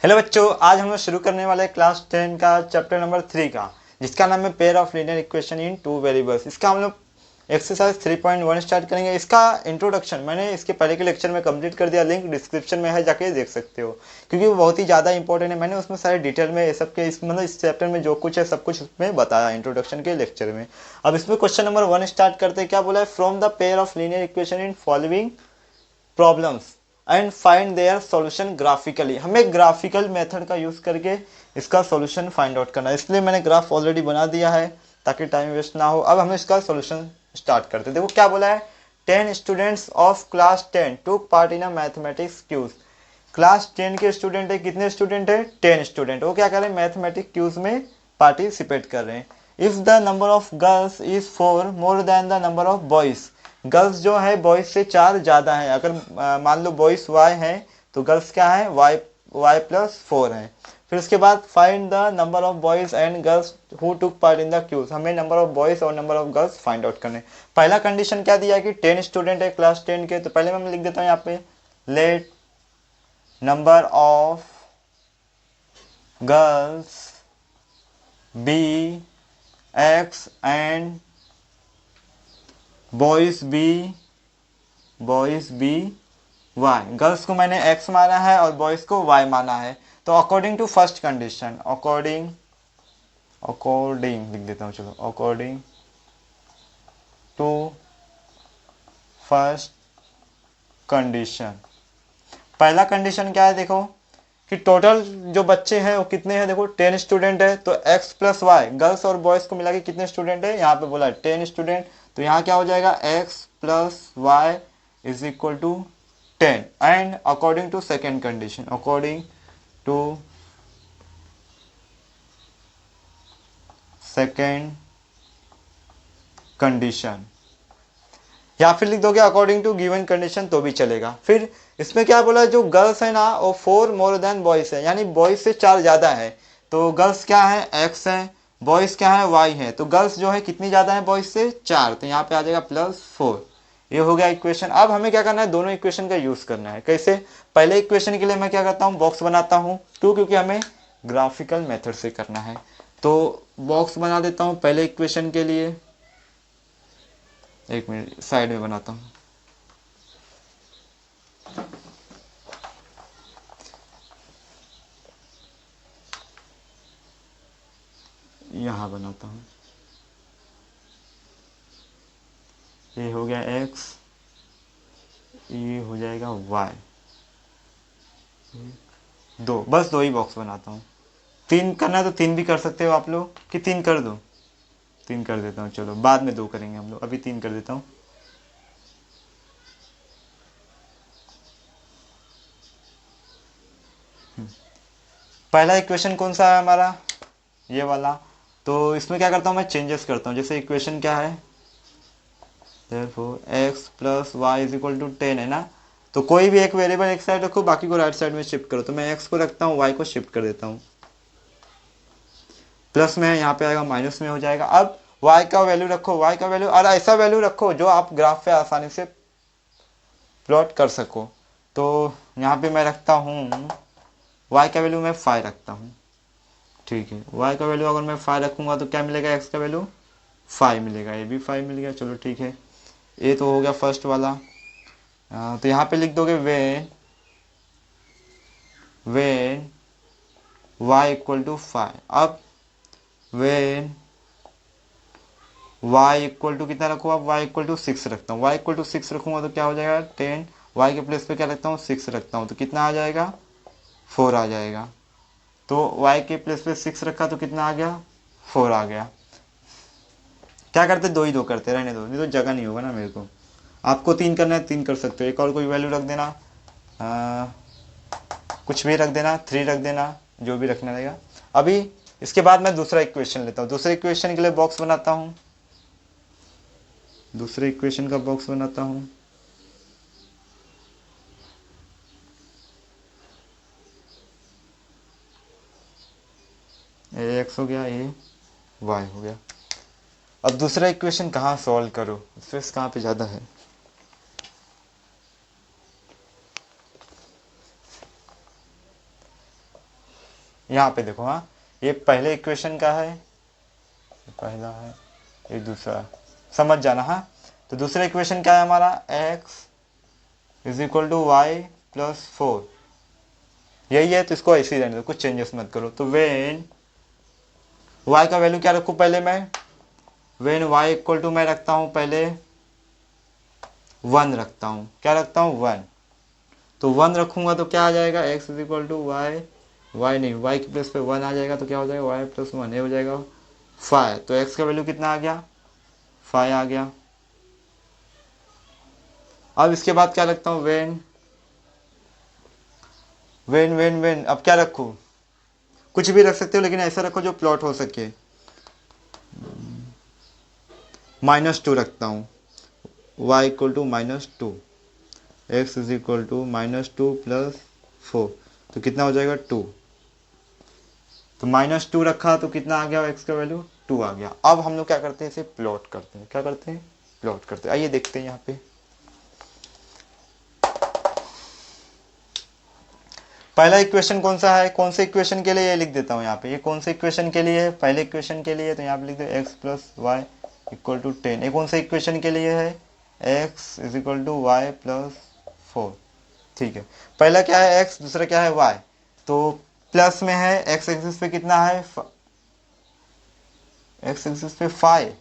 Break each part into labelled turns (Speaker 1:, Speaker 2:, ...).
Speaker 1: Hello बच्चों, आज हम लोग शुरू करने वाले क्लास 10 का चैप्टर नंबर 3 का, जिसका नाम है pair of linear equation in two variables. इसका हम लोग एक्सरसाइज 3.1 स्टार्ट करेंगे। इसका इंट्रोडक्शन मैंने इसके पहले के लेक्चर में कंप्लीट कर दिया, लिंक डिस्क्रिप्शन में है, जाके देख सकते हो, क्योंकि वो बहुत ही ज़्यादा इंपॉर्टेंट है। मैंने उसमें सारे डिटेल में सब के इस चैप्टर में जो कुछ है सब कुछ उसमें बताया इंट्रोडक्शन के लेक्चर में। अब इसमें क्वेश्चन नंबर 1 स्टार्ट करते हैं। क्या बोला है? From the pair of linear equation in following problems and find their solution graphically. हमें ग्राफिकल मेथड का यूज करके इसका सॉल्यूशन फाइंड आउट करना है, इसलिए मैंने ग्राफ ऑलरेडी बना दिया है ताकि टाइम वेस्ट ना हो। अब हम इसका सॉल्यूशन स्टार्ट करते हैं। देखो क्या बोला है, 10 students of class 10 took part in a mathematics quiz. Class 10 के स्टूडेंट है, कितने स्टूडेंट है? 10 स्टूडेंट। वो क्या कर रहे हैं? मैथमेटिक्स क्यूज में पार्टिसिपेट कर रहे हैं। If the number of girls is 4 more than the number of boys. Girls जो है बॉयज से 4 ज़्यादा है। अगर मान लो बॉयज y है तो गर्ल्स क्या है? y प्लस 4 है। फिर उसके बाद find the number of boys and girls who took part in the quiz. हमें नंबर ऑफ बॉयज और number of girls find out करने। पहला कंडीशन क्या दिया कि 10 स्टूडेंट है क्लास 10 के, तो पहले मैं लिख देता हूँ यहाँ पे, let number of girls be x and boys be y। Girls को मैंने x माना है और बॉयज को y माना है। तो according to first condition, according लिख देता हूँ, चलो, अकॉर्डिंग टू फर्स्ट कंडीशन। पहला कंडीशन क्या है? देखो कि टोटल जो बच्चे हैं वो कितने हैं। देखो 10 स्टूडेंट है तो x प्लस वाई, गर्ल्स और बॉयज को मिला के कितने स्टूडेंट है? यहाँ पे बोला है 10 स्टूडेंट, तो यहाँ क्या हो जाएगा? x plus y is equal to 10। And according to second condition, according to second condition, या फिर लिख दोगे अकॉर्डिंग टू गिवन कंडीशन तो भी चलेगा। फिर इसमें क्या बोला है, जो गर्ल्स है ना वो 4 मोर देन बॉयज है, यानी बॉयज से 4 ज़्यादा है। तो गर्ल्स क्या है? x है, बॉयज क्या है? y है। तो गर्ल्स जो है कितनी ज़्यादा है बॉयज से? 4, तो यहाँ पे आ जाएगा +4। ये हो गया इक्वेशन। अब हमें क्या करना है? दोनों इक्वेशन का यूज़ करना है। कैसे? पहले इक्वेशन के लिए मैं क्या करता हूँ? बॉक्स बनाता हूँ, क्यों? क्योंकि हमें ग्राफिकल मेथड से करना है। तो बॉक्स बना देता हूँ पहले इक्वेशन के लिए। एक मिनट साइड में बनाता हूँ। यहाँ बनाता हूँ। ये हो गया x, ये हो जाएगा y। दो, बस दो ही बॉक्स बनाता हूँ। 3 करना है तो 3 भी कर सकते हो आप लोग, कि 3 कर दो? 3 कर देता हूँ, चलो बाद में 2 करेंगे हम लोग, अभी 3 कर देता हूँ। पहला इक्वेशन कौन सा है हमारा? ये वाला। तो इसमें क्या करता हूँ? मैं चेंजेस करता हूँ। जैसे इक्वेशन क्या है? therefore x plus y is equal to 10 है ना। तो कोई भी एक वेरिएबल एक साइड रखो, बाकी को राइट साइड में शिफ्ट करो। तो मैं x को रखता हूँ, y को शिफ्ट कर देता हूँ। प्लस में है, यहाँ पे आएगा माइनस में हो जाएगा। अब y का वैल्यू रखो, y का वैल्यू, और ऐसा वैल्यू रखो जो आप ग्राफ पे आसानी से प्लॉट कर सको। तो यहाँ पे मैं रखता हूँ y का वैल्यू मैं 5 रखता हूँ। ठीक है, y का वैल्यू अगर मैं 5 रखूँगा तो क्या मिलेगा? x का वैल्यू 5 मिलेगा। ये भी 5 मिल गया, चलो ठीक है। ये तो हो गया फर्स्ट वाला। तो यहाँ पे लिख दोगे वेन y इक्वल टू 5। अब वेन y इक्वल टू कितना रखो? अब y इक्वल टू 6 रखता हूँ। y इक्वल टू 6 रखूँगा तो क्या हो जाएगा? 10। y के प्लेस पे क्या रखता हूँ? 6 रखता हूँ, तो कितना आ जाएगा? 4 आ जाएगा। तो y के प्लेस पे 6 रखा तो कितना आ गया? 4 आ गया। क्या करते? दो ही दो करते, रहने दो, नहीं तो जगह नहीं होगा ना मेरे को। आपको 3 करना है 3 कर सकते हो, एक और कोई वैल्यू रख देना, कुछ भी रख देना, 3 रख देना, जो भी रखना रहेगा। अभी इसके बाद मैं दूसरा इक्वेशन लेता हूँ। दूसरे इक्वेशन के लिए बॉक्स बनाता हूँ, दूसरे इक्वेशन का बॉक्स बनाता हूँ। ये x हो गया, ये y हो गया। अब दूसरा इक्वेशन कहाँ सॉल्व करो? स्ट्रेस कहाँ पे ज़्यादा है? यहाँ पे देखो, हाँ ये पहले इक्वेशन का है, पहला है, ये दूसरा, समझ जाना। हाँ तो दूसरा इक्वेशन क्या है हमारा, x is equal to y plus 4, यही है। तो इसको ऐसे ही रहने दो, कुछ चेंजेस मत करो। तो वेन y का वैल्यू क्या रखूँ पहले मैं, वेन y इक्वल टू मैं रखता हूँ पहले 1 रखता हूँ, क्या रखता हूँ 1। तो 1 रखूँगा तो क्या आ जाएगा, x is equal to y, y नहीं, y की प्लेस पे 1 आ जाएगा तो क्या हो जाएगा y प्लस 1, ये हो जाएगा 5। तो x का वैल्यू कितना आ गया, 5 आ गया। अब इसके बाद क्या रखता हूँ, वेन वेन वेन वेन अब क्या रखूँ, कुछ भी रख सकते हो लेकिन ऐसा रखो जो प्लॉट हो सके। -2 रखता हूँ, y equal to -2, x is equal to -2 plus 4, तो कितना हो जाएगा 2। तो -2 रखा तो कितना आ गया, x का वैल्यू 2 आ गया। अब हम लोग क्या करते हैं, इसे प्लॉट करते हैं। क्या करते हैं, प्लॉट करते हैं। आइए देखते हैं यहाँ पे पहला इक्वेशन कौन सा है, कौन से इक्वेशन के लिए, ये लिख देता हूँ यहाँ पे। ये कौन से इक्वेशन के लिए है, पहले इक्वेशन के लिए, तो यहाँ पे लिख दो x plus y equal to 10। ये कौन से इक्वेशन के लिए है, x is equal to y plus 4। ठीक है, पहला क्या है x, दूसरा क्या है y। तो प्लस में है, x एक्सिस पे कितना है, x एक्सिस पे 5,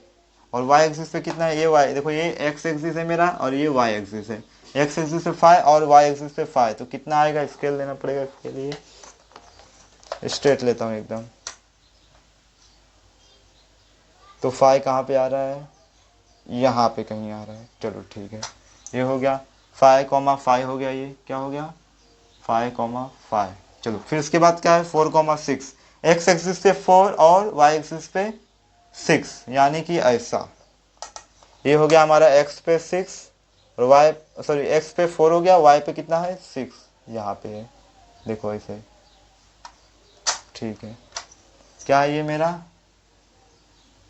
Speaker 1: और y एक्सिस पे कितना है, ये y, देखो ये x एक्सिस है मेरा और ये y एक्सिस है। x एक्सिस पे 5 और y एक्सिस पे 5, तो कितना आएगा, स्केल लेना पड़ेगा इसके लिए। स्ट्रेट लेता हूँ एकदम। तो 5 कहाँ पे आ रहा है, यहाँ पे कहीं आ रहा है। चलो ठीक है, ये हो गया 5,5 हो गया। ये क्या हो गया, 5,5। चलो फिर इसके बाद क्या है, 4,6। x एक्सिस पे 4 और y एक्सिस पे 6, यानी कि ऐसा। ये हो गया हमारा x पे 6 और y, सॉरी x पे 4 हो गया, y पे कितना है 6, यहाँ पे है, देखो ऐसे। ठीक है, क्या है ये मेरा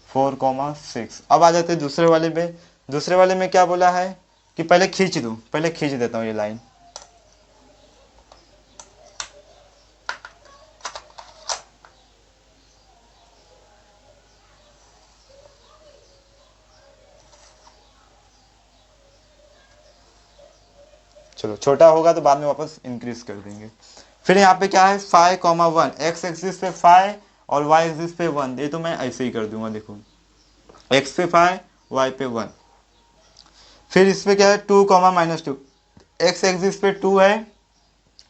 Speaker 1: 4,6। अब आ जाते हैं दूसरे वाले में। दूसरे वाले में क्या बोला है कि पहले खींच दूँ, पहले खींच देता हूँ ये लाइन। चलो छोटा होगा तो बाद में वापस इंक्रीज कर देंगे। फिर यहाँ पे क्या है 5,1, x एक्सिस पे 5 और y एक्सिस पे 1, ये तो मैं ऐसे ही कर दूंगा। देखो x पे 5, y पे 1। फिर इस पे क्या है 2,-2, x एक्सिस पे 2 है,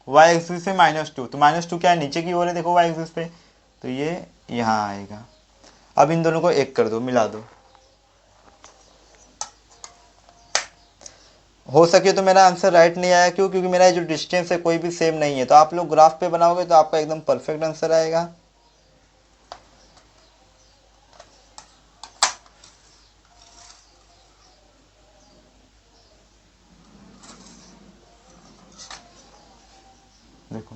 Speaker 1: y एक्सिस पे -2, तो -2 क्या है, नीचे की ओर है, देखो y एक्सिस पे, तो ये यहाँ आएगा। अब इन दोनों को एक कर दो, मिला दो। हो सके तो मेरा आंसर राइट नहीं आया, क्यों, क्योंकि मेरा जो डिस्टेंस है कोई भी सेम नहीं है। तो आप लोग ग्राफ पे बनाओगे तो आपका एकदम परफेक्ट आंसर आएगा। देखो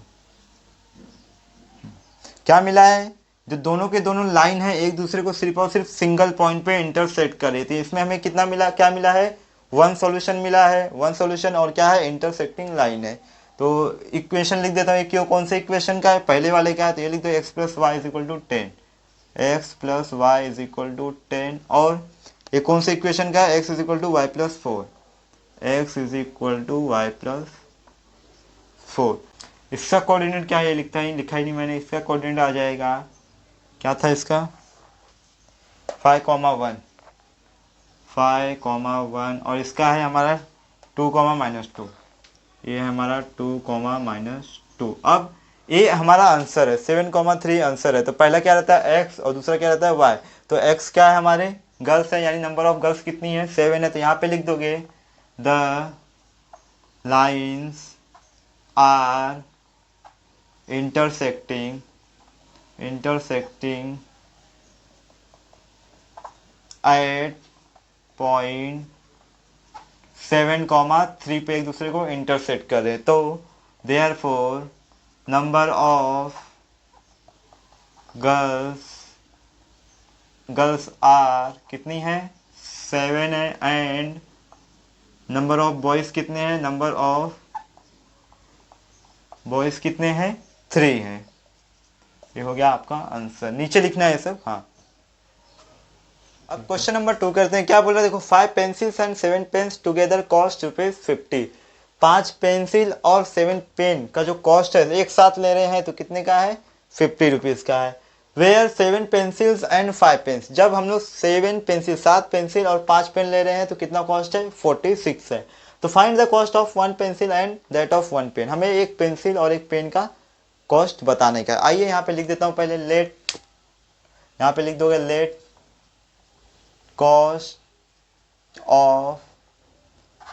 Speaker 1: क्या मिला है, जो दोनों के दोनों लाइन है एक दूसरे को सिर्फ और सिर्फ सिंगल पॉइंट पे इंटरसेक्ट कर रही थी। इसमें हमें कितना मिला, क्या मिला है, वन सॉल्यूशन मिला है, वन सॉल्यूशन, और क्या है, इंटरसेक्टिंग लाइन है। तो इक्वेशन लिख देता हूँ, क्यों, कौन से इक्वेशन का है, पहले वाले का है, तो ये लिख दो x plus y is equal to 10, x plus y is equal to 10। और ये कौन से इक्वेशन का है, x is equal to y plus 4, x is equal to y plus 4। इसका कोऑर्डिनेट क्या है, ये लिखा ही नहीं मैंने। इसका कोऑर्डिनेट आ जाएगा, क्या था इसका, 5,1, 5,1, और इसका है हमारा 2,-2, ये है हमारा 2,-2। अब ये हमारा आंसर है, 7,3 आंसर है। तो पहला क्या रहता है x और दूसरा क्या रहता है y। तो x क्या है, हमारे गर्ल्स है, यानी नंबर ऑफ गर्ल्स कितनी है, 7 है। तो यहाँ पे लिख दोगे the lines are intersecting at point 7,3 पे एक दूसरे को इंटरसेक्ट करे। तो therefore number of girls are कितनी है, 7 है, एंड नंबर ऑफ बॉयज कितने हैं, नंबर ऑफ बॉयज कितने हैं, 3 हैं। ये हो गया आपका आंसर, नीचे लिखना है ये सब। हाँ, अब क्वेश्चन नंबर 2 करते हैं। क्या बोल रहा है देखो, 5 pencils and 7 pens together cost ₹50। 5 pencil और 7 पेन का जो कॉस्ट है एक साथ ले रहे हैं तो कितने का है, ₹50 का है। वेयर 7 पेंसिल्स एंड 5 पेन्स, जब हम लोग 7 पेंसिल 7 पेंसिल और 5 पेन ले रहे हैं तो कितना कॉस्ट है, 46 है। तो find the cost of 1 pencil and that of 1 pen, हमें एक पेंसिल और एक पेन का कॉस्ट बताने का। आइए यहाँ पे लिख देता हूँ पहले लेट, यहाँ पे लिख दोगे late cost of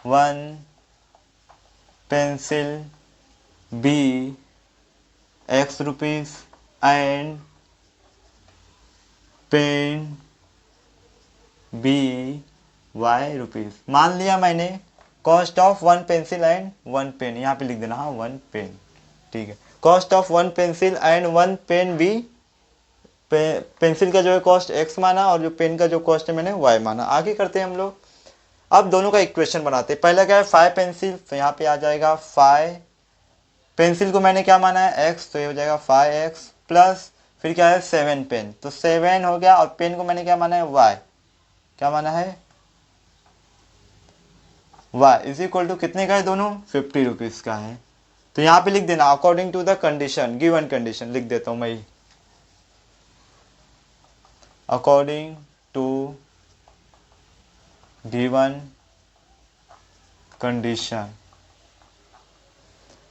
Speaker 1: one pencil be X rupees and pen be Y rupees। मान लिया मैंने cost of 1 pencil and 1 pen, यहाँ पे लिख देना, हाँ 1 पेन, ठीक है। Cost of 1 pencil and 1 pen भी, पेंसिल का जो है कॉस्ट x माना और जो पेन का जो कॉस्ट है मैंने y माना। आगे करते हैं हम लोग, अब दोनों का इक्वेशन बनाते हैं। पहला क्या है, 5 पेंसिल, तो यहाँ पे आ जाएगा 5 पेंसिल को मैंने क्या माना है x, तो ये हो जाएगा 5x प्लस फिर क्या है 7 पेन, तो 7 हो गया, और पेन को मैंने क्या माना है y, क्या माना है y इज इक्वल टू कितने का है, दोनों ₹50 का है। तो यहाँ पे लिख देना according to the condition, given condition लिख देता हूँ मैं, according to given condition।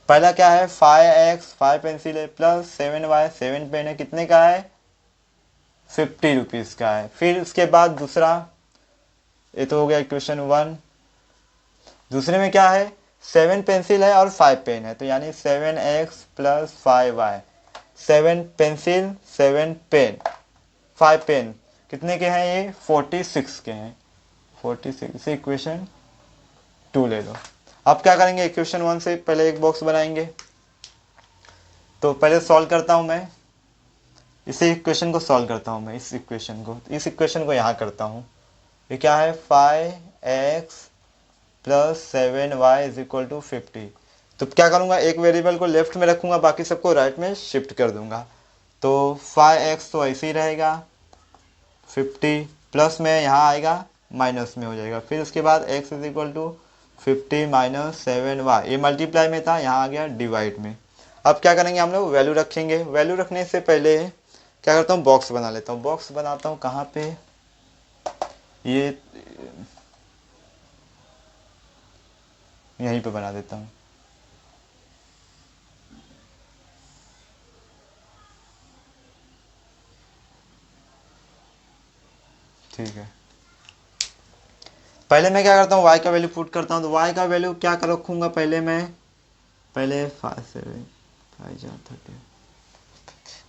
Speaker 1: पहला क्या है 5x, 5 पेंसिल है, प्लस 7y, 7 पेन है, कितने का है, ₹50 का है। फिर उसके बाद दूसरा, ये तो हो गया इक्वेशन 1। दूसरे में क्या है, 7 पेंसिल है और 5 पेन है, तो यानी 7x plus 5y, 7 pencil 7 pen 5 pen कितने के हैं, ये 46 के हैं, 46 से इक्वेशन 2 ले लो। अब क्या करेंगे, इक्वेशन 1 से पहले एक बॉक्स बनाएंगे। तो पहले सॉल्व करता हूं मैं, इसी इक्वेशन को सॉल्व करता हूं मैं, इस इक्वेशन को यहाँ करता हूं। ये क्या है, 5x plus 7y is equal to 50। तो क्या करूँगा, एक वेरिएबल को लेफ्ट में रखूँगा, बाकी सबको राइट में शिफ्ट कर दूंगा। तो 5x तो ऐसे ही रहेगा, 50 प्लस में यहाँ आएगा माइनस में हो जाएगा। फिर उसके बाद x is equal to 50 minus 7y, ये मल्टीप्लाई में था, यहाँ आ गया डिवाइड में। अब क्या करेंगे हम लोग, वैल्यू रखेंगे। वैल्यू रखने से पहले क्या करता हूँ, बॉक्स बना लेता हूँ। बॉक्स बनाता हूँ कहाँ पे, ये यहीं पे बना देता हूँ। ठीक है, पहले मैं क्या करता हूँ, y का वैल्यू पुट करता हूँ। तो y का वैल्यू क्या कर रखूँगा, पहले मैं, पहले 5 7 5 जा 30,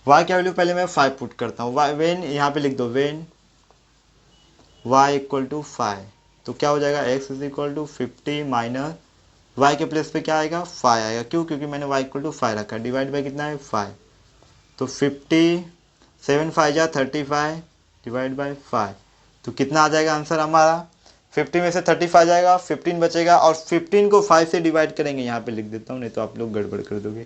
Speaker 1: y का वैल्यू पहले मैं 5 पुट करता हूँ। वेन यहाँ पे लिख दो, वेन y इक्वल टू 5, तो क्या हो जाएगा, x is equal to 50 minus y के प्लेस पे क्या आएगा, 5 आएगा। क्यों, क्योंकि मैंने y इक्वल टू 5 रखा है, डिवाइड बाई कितना है 5। तो 50 7 5 जा 35 डिवाइड बाई 5, तो कितना आ जाएगा आंसर हमारा, 50 में से 35 जाएगा, 15 बचेगा, और 15 को 5 से डिवाइड करेंगे, यहाँ पे लिख देता हूँ नहीं तो आप लोग गड़बड़ कर दोगे।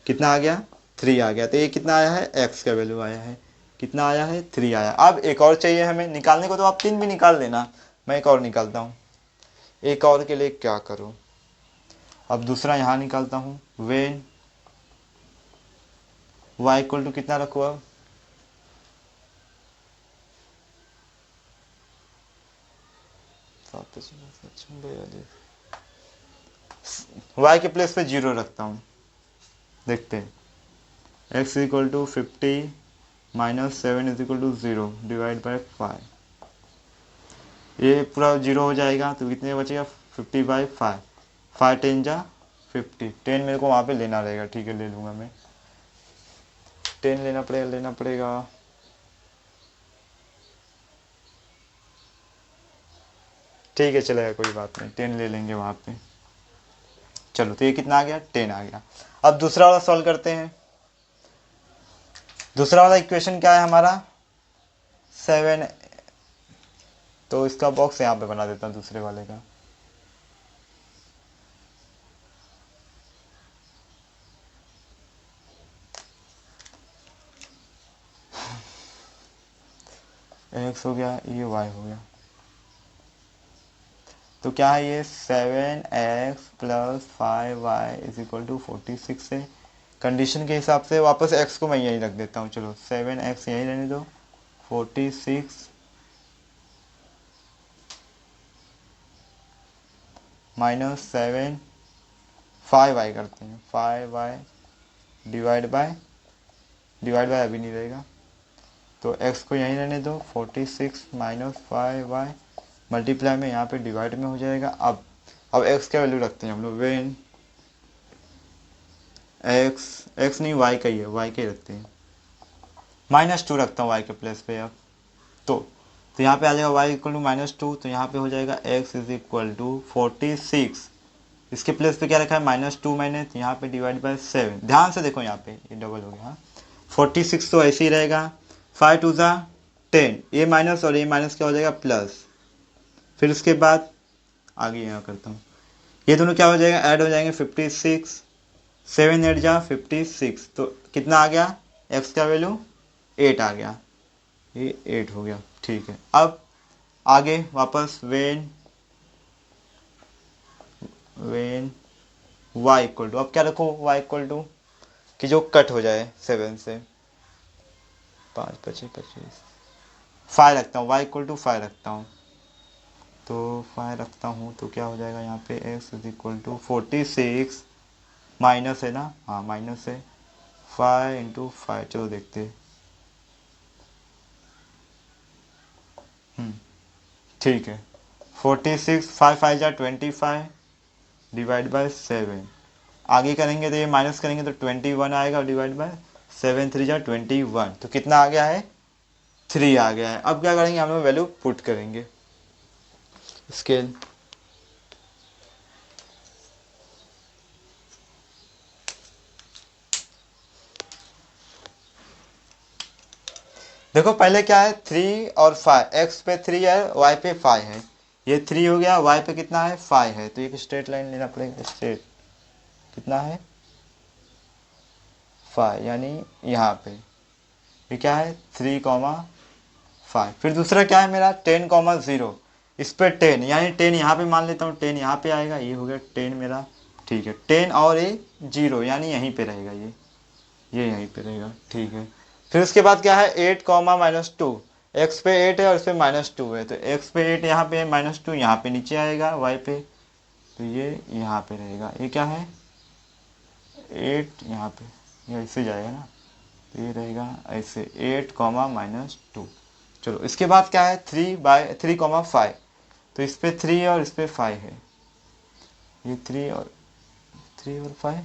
Speaker 1: कितना आ गया, 3 आ गया। तो ये कितना आया है, x का वैल्यू आया है, कितना आया है, 3 आया। अब एक और चाहिए हमें निकालने को, तो आप 3 भी निकाल देना, मैं एक और निकालता हूँ। एक और के लिए क्या करूँ, अब दूसरा यहाँ निकालता हूँ। वेन y इक्वल टू कितना रखो, अब y के प्लेस पे 0 रखता हूँ, देखते हैं। x equal to 50 minus 7 is equal to 0 divide by 5, ये पूरा 0 हो जाएगा, तो कितने बचेगा, 50 बाई 5, 5 10 जा 50, 10 मेरे को वहाँ पे लेना रहेगा, ठीक है ले लूँगा मैं, 10 लेना पड़ेगा। ठीक है चलेगा, कोई बात नहीं, 10 ले लेंगे वहाँ पे। चलो, तो ये कितना आ गया, 10 आ गया। अब दूसरा वाला सॉल्व करते हैं। दूसरा वाला इक्वेशन क्या है हमारा, 7, तो इसका बॉक्स यहाँ पे बना देता हूँ दूसरे वाले का। एक्स हो गया, ये वाई हो गया। तो क्या है ये 7x plus 5y is equal to 46 है। कंडीशन के हिसाब से वापस x को मैं यहीं रख देता हूँ, चलो 7x यहीं रहने दो, 46 माइनस 7 5y करते हैं, 5y डिवाइड बाय अभी नहीं रहेगा, तो x को यहीं रहने दो, 46 माइनस 5y मल्टीप्लाई में यहाँ पे डिवाइड में हो जाएगा। अब x का वैल्यू रखते हैं हम लोग, वेन x नहीं y का ही है, y का ही रखते हैं, -2 रखता हूँ y के प्लेस पे। अब तो यहाँ पे आ जाएगा y इक्वल टू -2, तो यहाँ पे हो जाएगा x इज इक्वल टू 46, इसके प्लेस पे क्या रखा है -2 मैंने, तो यहाँ पे डिवाइड बाय 7, ध्यान से देखो यहाँ पे ये डबल हो गया, 46 तो ऐसे ही रहेगा, 5 टू ज़ा 10, ये माइनस और ये माइनस क्या हो जाएगा प्लस, फिर उसके बाद आगे यहाँ करता हूँ, ये दोनों क्या हो जाएगा ऐड हो जाएंगे, 56 7 8 जा 56, तो कितना आ गया x का वैल्यू 8 आ गया, ये 8 हो गया। ठीक है, अब आगे वापस वेन y इक्वल टू, अब क्या रखो y इक्वल टू कि जो कट हो जाए 7 से, 5 25 25, 5 रखता हूँ, y इक्वल टू 5 रखता हूँ, तो 5 रखता हूँ तो क्या हो जाएगा यहाँ पे x is equal to 46 minus है ना, हाँ माइनस है, 5 इंटू 5, चलो देखते हैं। ठीक है, 46 5 5 जा 25 डिवाइड बाय 7, आगे करेंगे तो ये माइनस करेंगे तो 21 आएगा, डिवाइड बाय 7 3 जा 21, तो कितना आ गया है 3 आ गया है। अब क्या करेंगे हम लोग वैल्यू पुट करेंगे, स्केल देखो, पहले क्या है 3 और 5, x पे 3 है y पे 5 है, ये 3 हो गया, y पे कितना है 5 है, तो एक स्ट्रेट लाइन लेना पड़ेगा, स्ट्रेट कितना है 5, यानी यहाँ पे ये क्या है 3,5, फिर दूसरा क्या है मेरा 10,0, इस पे 10, यानी 10 यहाँ पे मान लेता हूँ, 10 यहाँ पे आएगा, ये हो गया 10 मेरा। ठीक है, 10 और ये 0 यानी यहीं पे रहेगा, ये यहीं पे रहेगा। ठीक है, फिर उसके बाद क्या है 8 कॉमा -2, एक्स पे 8 है और इस पे -2 है, तो एक्स पे 8 यहाँ पे -2 यहाँ पे नीचे आएगा वाई पे, तो ये यहाँ पे रहेगा, ये क्या है 8 यहाँ पे, ये ऐसे जाएगा ना, तो ये रहेगा ऐसे 8 कॉमा -2। चलो इसके बाद क्या है 3,5, तो इस पे 3 और इस पे 5 है, ये 3 और 5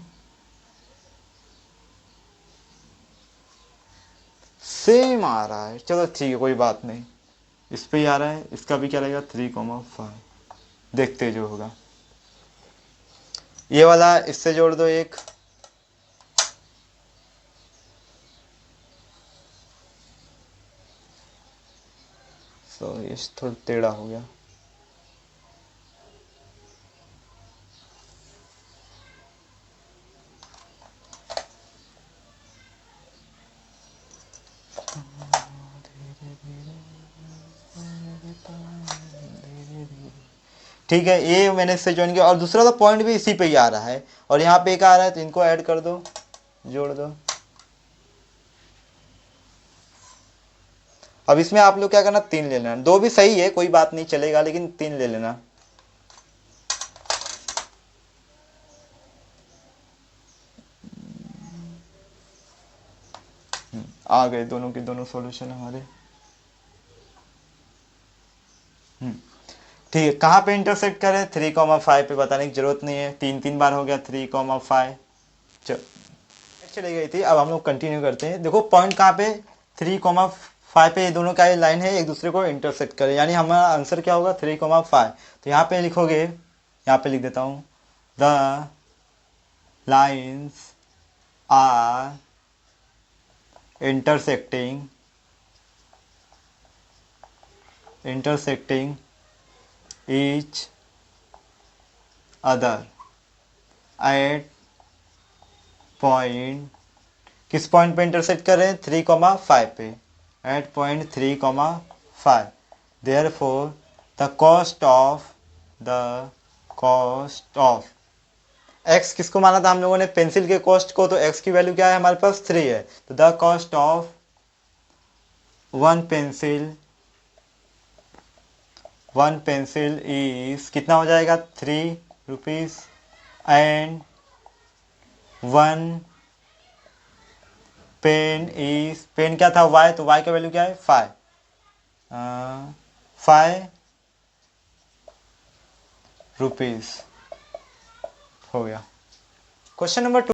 Speaker 1: सेम आ रहा है, चलो ठीक है कोई बात नहीं, इस पे ही आ रहा है, इसका भी क्या रहेगा 3,5, देखते जो होगा। ये वाला इससे जोड़ दो एक, तो ये थोड़ा टेढ़ा हो गया, ठीक है, ये मैंने इससे ज्वाइन किया, और दूसरा तो पॉइंट भी इसी पे ही आ रहा है, और यहाँ पे एक आ रहा है, तो इनको ऐड कर दो, जोड़ दो। अब इसमें आप लोग क्या करना 3 ले लेना, 2 भी सही है कोई बात नहीं चलेगा, लेकिन 3 ले लेना। आ गए दोनों के दोनों सॉल्यूशन हमारे। ठीक है, कहाँ पे इंटरसेक्ट करें 3,5 पे बताने की जरूरत नहीं है, 3 बार हो गया 3,5 चली गई थी। अब हम लोग कंटिन्यू करते हैं, देखो पॉइंट कहाँ पे 3,5 पे, ये दोनों का ये लाइन है एक दूसरे को इंटरसेक्ट करे, यानी हमारा आंसर क्या होगा 3,5। तो यहाँ पे लिखोगे, यहाँ पे लिख देता हूँ, the lines are intersecting each other at point, किस पॉइंट पे इंटरसेक्ट कर रहे हैं 3,5 पे, at point 3,5 5. Therefore, the cost of x किसको माना था हम लोगों ने, पेंसिल के कॉस्ट को, तो x की वैल्यू क्या है हमारे पास 3 है, तो the cost of one pencil is कितना हो जाएगा, 3 rupees, and one pen is, pen क्या था y, तो y का वैल्यू क्या है 5, 5 रुपीज हो गया। Question number 2